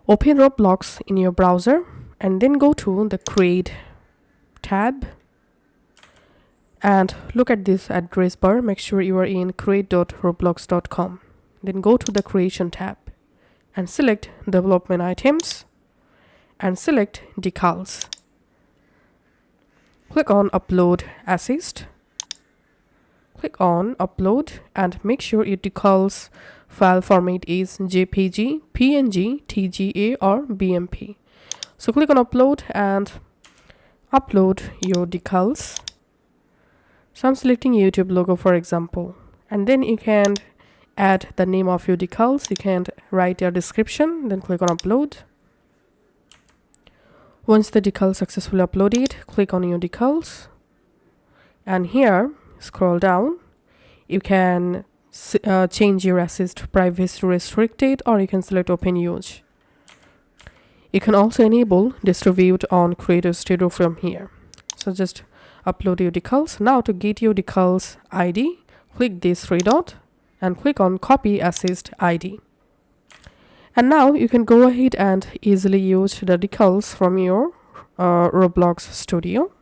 Open Roblox in your browser and then go to the Create tab and look at this address bar. Make sure you are in create.roblox.com. Then go to the Creation tab and select Development Items and select Decals. Click on Upload Assist. Click on Upload and make sure your decals file format is JPG, PNG, TGA or BMP. So click on Upload and upload your decals. So I'm selecting YouTube logo, for example, and then you can add the name of your decals. You can write your description, then click on Upload. Once the decal successfully uploaded, click on your decals and here scroll down. You can change your assist privacy to restricted, or you can select open use. You can also enable distribute on Creator Studio from here. So just upload your decals. Now to get your decals ID, click this three dot and click on Copy Assist ID. And now you can go ahead and easily use the decals from your Roblox Studio.